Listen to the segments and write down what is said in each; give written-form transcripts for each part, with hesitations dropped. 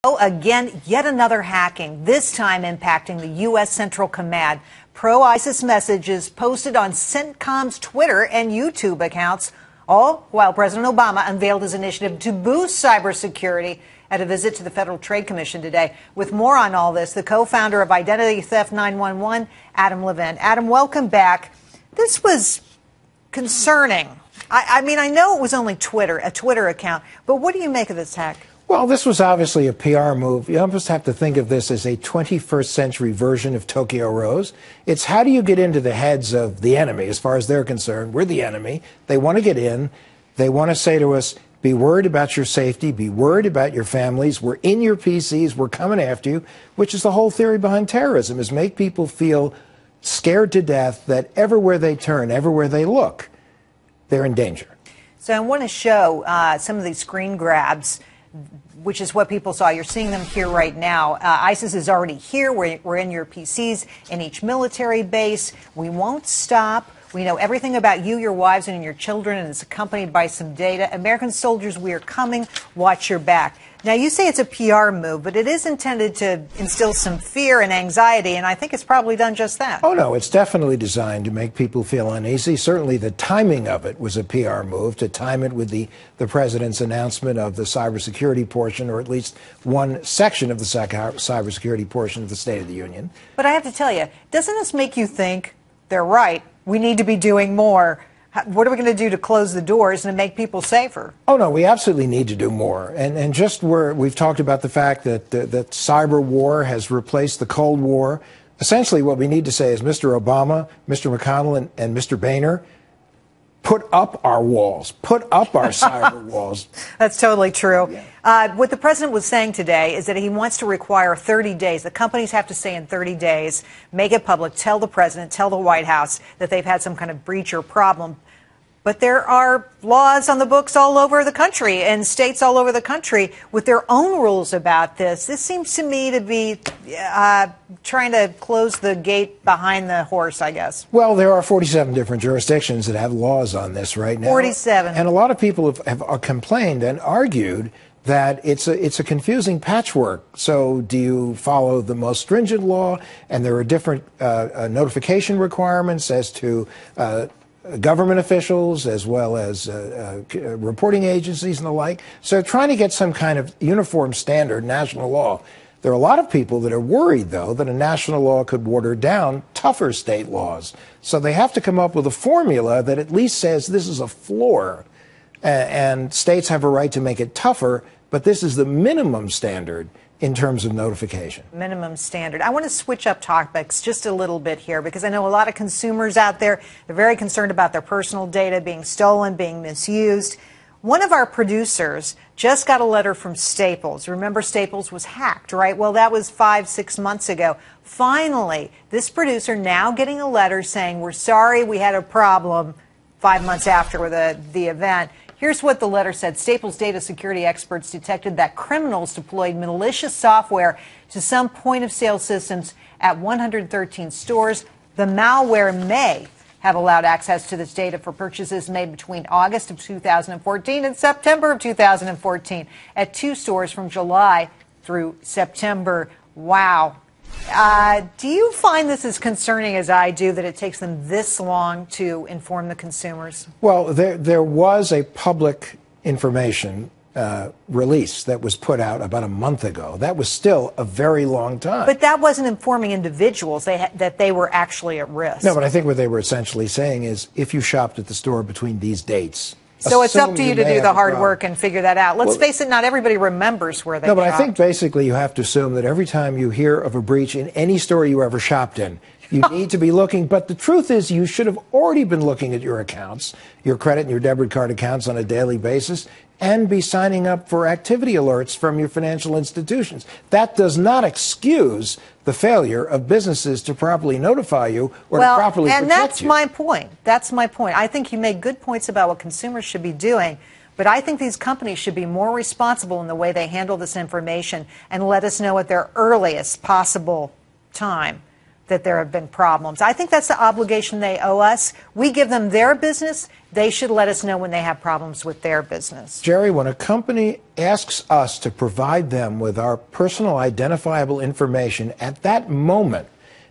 Oh, again, yet another hacking, this time impacting the U.S. Central Command. Pro-ISIS messages posted on CENTCOM's Twitter and YouTube accounts, all while President Obama unveiled his initiative to boost cybersecurity at a visit to the Federal Trade Commission today. With more on all this, the co-founder of Identity Theft 911, Adam Levin. Adam, welcome back. This was concerning. I mean, I know it was only a Twitter account, but what do you make of this hack? Well, this was obviously a PR move. You almost have to think of this as a 21st century version of Tokyo Rose. It's how do you get into the heads of the enemy, as far as they're concerned. We're the enemy. They want to get in. They want to say to us, be worried about your safety, be worried about your families. We're in your PCs. We're coming after you, which is the whole theory behind terrorism, is make people feel scared to death that everywhere they turn, everywhere they look, they're in danger. So I want to show some of these screen grabs, which is what people saw. You're seeing them here right now. ISIS is already here. We're in your PCs, in each military base. We won't stop. We know everything about you, your wives, and your children, and it's accompanied by some data. American soldiers, we are coming. Watch your back. Now, you say it's a PR move, but it is intended to instill some fear and anxiety, and I think it's probably done just that. Oh, no, it's definitely designed to make people feel uneasy. Certainly the timing of it was a PR move, to time it with the president's announcement of the cybersecurity portion, or at least one section of the cybersecurity portion of the State of the Union. But I have to tell you, doesn't this make you think they're right? We need to be doing more. What are we going to do to close the doors and to make people safer? Oh, no, we absolutely need to do more. And just where we've talked about the fact that that cyber war has replaced the Cold War, essentially what we need to say is, Mr. Obama, Mr. McConnell, and Mr. Boehner, put up our walls, put up our cyber walls. That's totally true. Yeah. What the president was saying today is that he wants to require 30 days. The companies have to say in 30 days, make it public, tell the president, tell the White House that they've had some kind of breach or problem. But there are laws on the books all over the country and states all over the country with their own rules about this. This seems to me to be trying to close the gate behind the horse, I guess. Well, there are 47 different jurisdictions that have laws on this right now. 47. And a lot of people have complained and argued that it's a confusing patchwork. So do you follow the most stringent law? And there are different notification requirements as to government officials, as well as reporting agencies and the like. So trying to get some kind of uniform standard national law. There are a lot of people that are worried, though, that a national law could water down tougher state laws. So they have to come up with a formula that at least says this is a floor, and states have a right to make it tougher, but this is the minimum standard in terms of notification. Minimum standard. I want to switch up topics just a little bit here, because I know a lot of consumers out there, they're very concerned about their personal data being stolen, being misused. One of our producers just got a letter from Staples. Remember, Staples was hacked, right? Well, that was 5-6 months ago. Finally, this producer now getting a letter saying, we're sorry we had a problem 5 months after the event. Here's what the letter said. Staples data security experts detected that criminals deployed malicious software to some point-of-sale systems at 113 stores. The malware may have allowed access to this data for purchases made between August of 2014 and September of 2014 at 2 stores from July through September. Wow. Do you find this as concerning as I do, that it takes them this long to inform the consumers? Well, there was a public information release that was put out about a month ago. That was still a very long time. But that wasn't informing individuals that they were actually at risk. No, but I think what they were essentially saying is, if you shopped at the store between these dates, so it's up to you to do the hard work and figure that out. Let's face it, not everybody remembers where they shopped. No, but I think basically you have to assume that every time you hear of a breach in any store you ever shopped in, you need to be looking. But the truth is, you should have already been looking at your accounts, your credit and your debit card accounts on a daily basis, and be signing up for activity alerts from your financial institutions. That does not excuse the failure of businesses to properly notify you or to properly protect you. And that's my point. That's my point. I think you made good points about what consumers should be doing, but I think these companies should be more responsible in the way they handle this information and let us know at their earliest possible time that there have been problems. I think that's the obligation they owe us. We give them their business. They should let us know when they have problems with their business. Jerry, when a company asks us to provide them with our personal identifiable information, at that moment,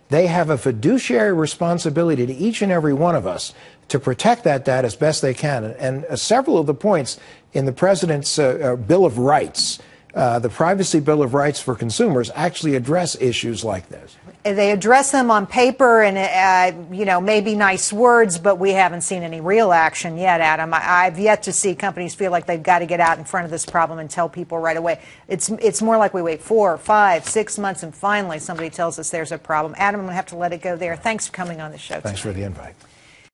they have a fiduciary responsibility to each and every one of us to protect that data as best they can. And several of the points in the President's Bill of Rights, the Privacy Bill of Rights for consumers, actually address issues like this. They address them on paper and, you know, maybe nice words, but we haven't seen any real action yet, Adam. I've yet to see companies feel like they've got to get out in front of this problem and tell people right away. It's more like we wait 4, 5, 6 months and finally somebody tells us there's a problem. Adam, I'm going to have to let it go there. Thanks for coming on the show Thanks tonight. for the invite.